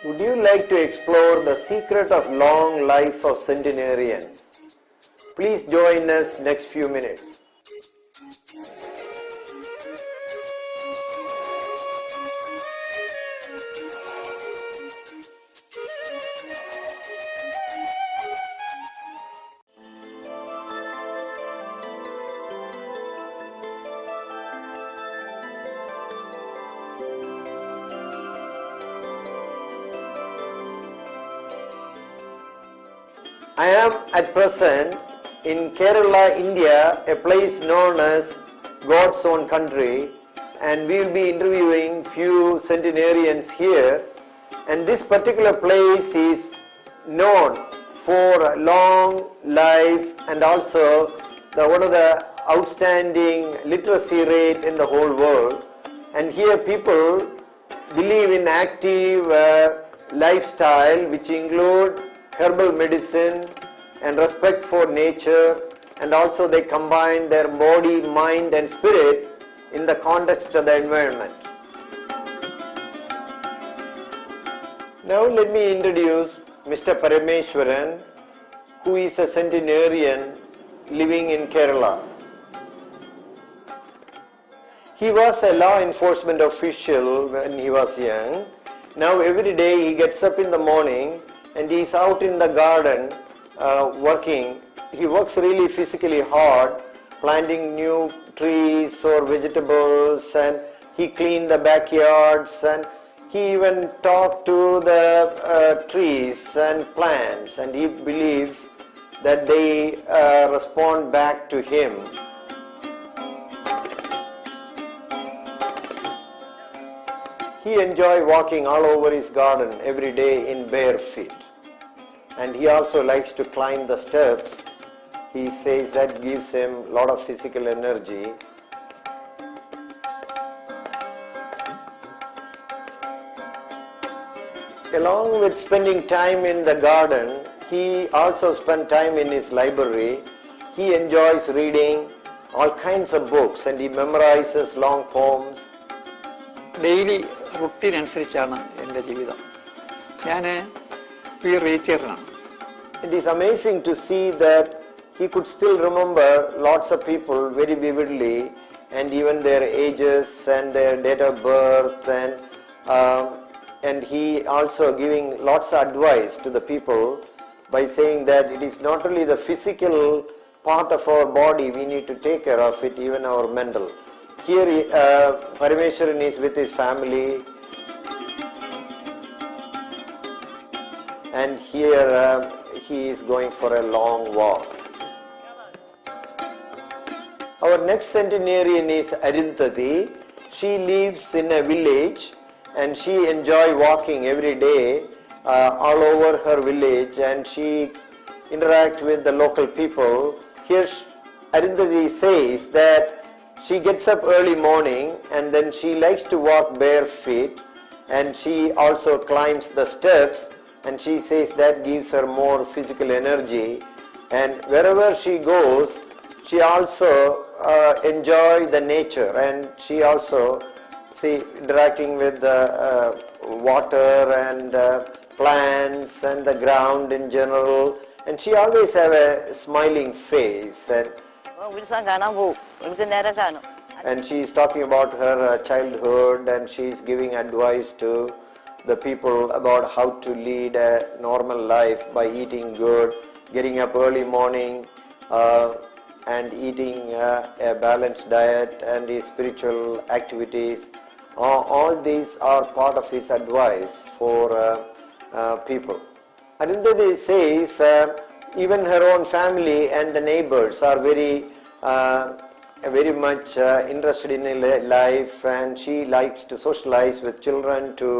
Would you like to explore the secret of long life of centenarians? Please join us next few minutes. I am at present in Kerala, India, a place known as God's own country, and we will be interviewing few centenarians here. And this particular place is known for long life and also one of the outstanding literacy rate in the whole world. And here people believe in active lifestyle, which include herbal medicine and respect for nature, and also they combine their body, mind and spirit in the context of the environment. Now let me introduce Mr. Parameshwaran, who is a centenarian living in Kerala. He was a law enforcement official when he was young. Now every day he gets up in the morning and he is out in the garden working. He works really physically hard, planting new trees or vegetables, and he cleaned the backyards, and he even talked to the trees and plants, and he believes that they respond back to him. He enjoys walking all over his garden every day in bare feet. And he also likes to climb the steps. He says that gives him a lot of physical energy. Along with spending time in the garden, he also spends time in his library. He enjoys reading all kinds of books and he memorizes long poems. Daily routine അനുസരിച്ചാണ് എൻ്റെ ജീവിതം. ഞാൻ pure വെജിറ്റേറിയനാണ്. It is amazing to see that he could still remember lots of people very vividly, and even their ages and their date of birth, and he also giving lots of advice to the people by saying that it is not only the physical part of our body we need to take care of it, even our mental. Here Parameshwaran is with his family, and here he is going for a long walk. Our next centenarian is Arundhati. She lives in a village and she enjoys walking every day all over her village, and she interacts with the local people. Here Arundhati says that she gets up early morning and then she likes to walk bare feet, and she also climbs the steps, and she says that gives her more physical energy. And wherever she goes, she also enjoys the nature, and she also interacting with the water and plants and the ground in general, and she always have a smiling face, and she is talking about her childhood, and she is giving advice to the people about how to lead a normal life by eating good, getting up early morning, and eating a balanced diet and his spiritual activities. All these are part of his advice for people. Arundhati says even her own family and the neighbors are very much interested in life, and she likes to socialize with children to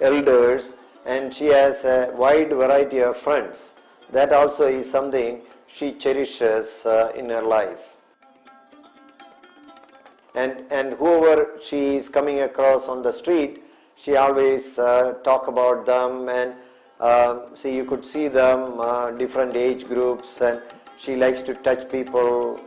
elders, and she has a wide variety of friends. That also is something she cherishes in her life. And whoever she is coming across on the street, she always talk about them, and you could see them different age groups, and she likes to touch people.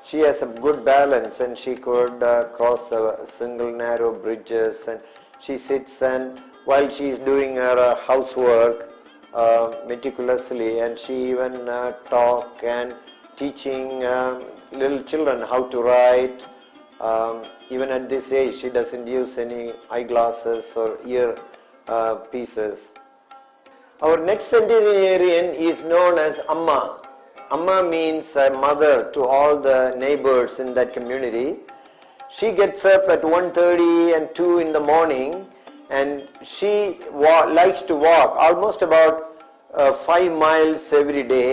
she has a good balance, and she could cross the single narrow bridges, and she sits and while she is doing her housework meticulously, and she even talk and teaching little children how to write. Even at this age, she doesn't use any eyeglasses or ear pieces. Our next centenarian is known as Amma. Amma means a mother to all the neighbors in that community. She gets up at 1:30 and 2 in the morning, and she likes to walk almost about 5 miles every day,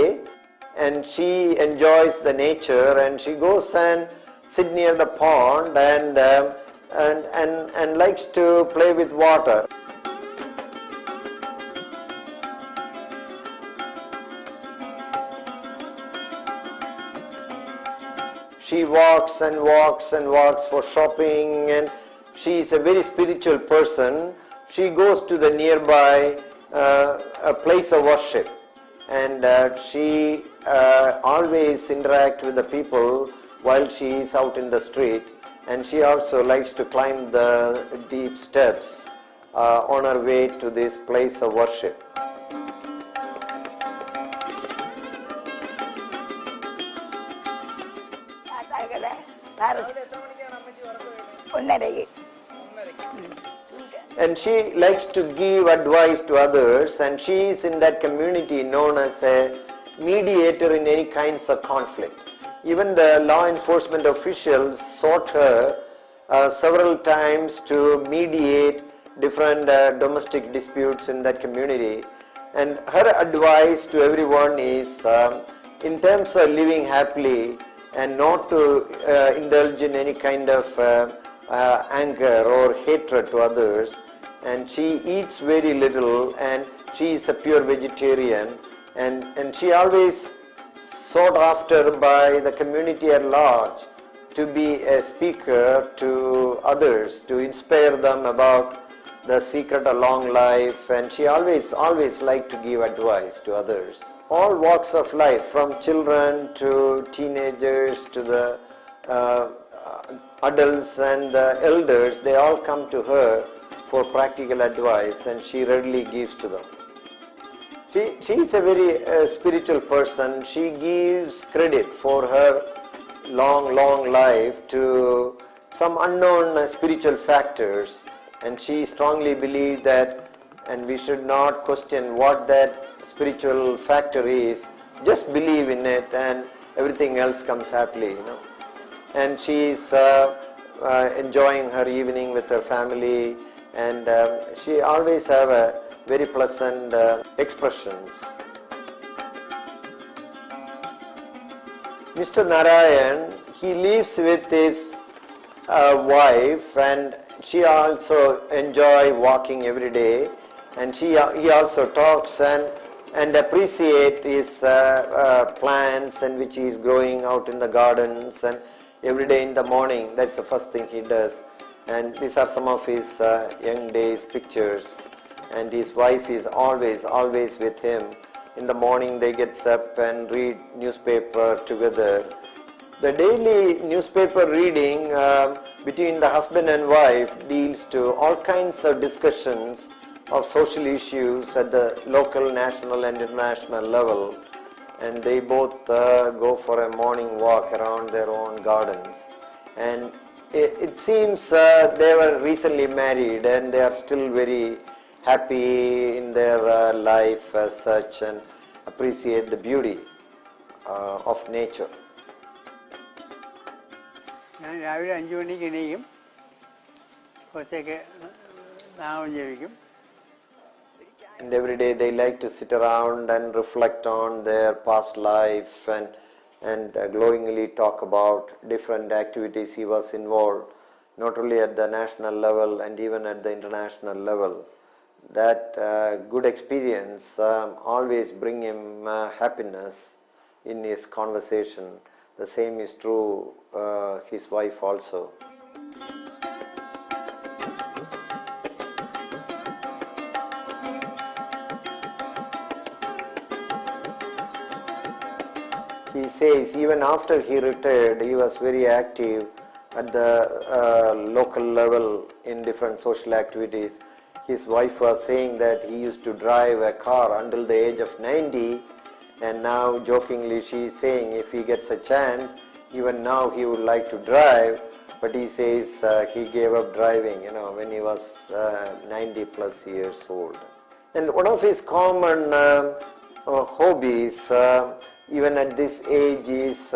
and she enjoys the nature, and she goes and sit near the pond and likes to play with water. She walks and walks and walks for shopping, and she is a very spiritual person. She goes to the nearby a place of worship, and she always interacts with the people while she is out in the street, and she also likes to climb the deep steps on her way to this place of worship. And she likes to give advice to others, and she is in that community known as a mediator in any kinds of conflict. Even the law enforcement officials sought her several times to mediate different domestic disputes in that community. And her advice to everyone is, in terms of living happily and not to indulge in any kind of anger or hatred to others. And she eats very little, and she is a pure vegetarian, and she always sought after by the community at large to be a speaker to others, to inspire them about the secret of long life, and she always liked to give advice to others. All walks of life, from children to teenagers to the adults and the elders, they all come to her for practical advice, and she readily gives to them. She is a very spiritual person. She gives credit for her long life to some unknown spiritual factors, and she strongly believes that, and we should not question what that spiritual factor is. Just believe in it, and everything else comes happily, And she is enjoying her evening with her family, and she always have a very pleasant expressions. Mr. Narayan, he lives with his wife, and she also enjoy walking every day, and he also talks and appreciate his plants and which he is growing out in the gardens, and every day in the morning, that's the first thing he does. And these are some of his young days pictures, and his wife is always with him. In the morning they get up and read newspaper together. The daily newspaper reading between the husband and wife deals to all kinds of discussions of social issues at the local, national and international level, and they both go for a morning walk around their own gardens. And it seems they were recently married, and they are still very happy in their life as such, and appreciate the beauty of nature. ഞാൻ രാവിലെ 5 മണിക്ക് എണീക്കും, കുറച്ചൊക്കെ നാമം ജപിക്കും. And every day they like to sit around and reflect on their past life and glowingly talk about different activities he was involved, not only at the national level and even at the international level. That good experience always bring him happiness in his conversation. The same is true his wife also. He says even after he retired, he was very active at the local level in different social activities. His wife was saying that he used to drive a car until the age of 90, and now jokingly she is saying if he gets a chance, even now he would like to drive, but he says he gave up driving, when he was 90 plus years old. And one of his common hobbies, even at this age, is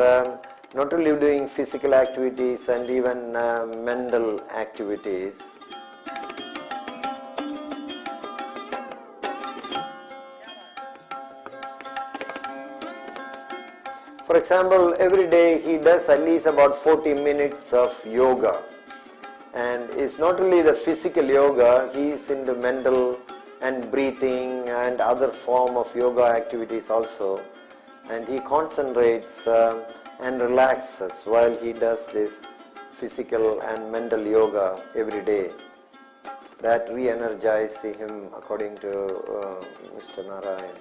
not only doing physical activities and even mental activities. For example, every day he does at least about 40 minutes of yoga. And it's not only the physical yoga, he is into mental and breathing and other form of yoga activities also. And he concentrates and relaxes while he does this physical and mental yoga every day. That re-energizes him, according to Mr. Narayan.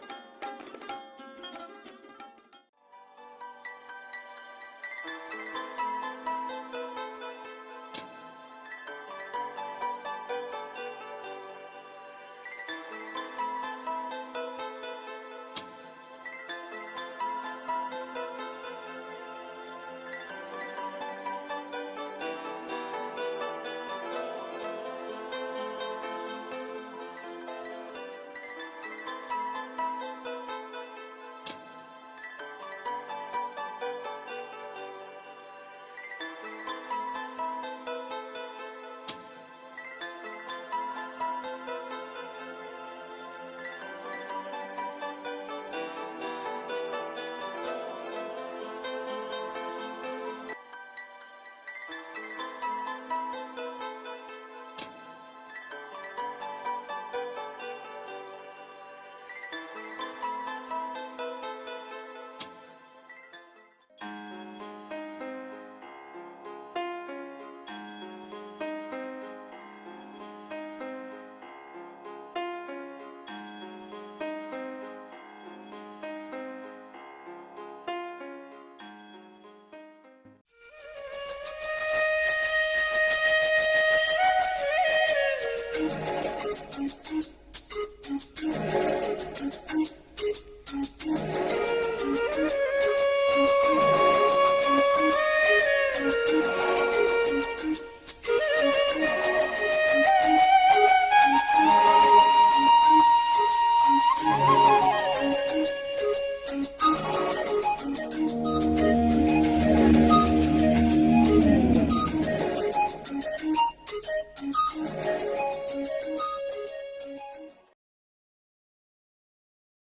Thank you.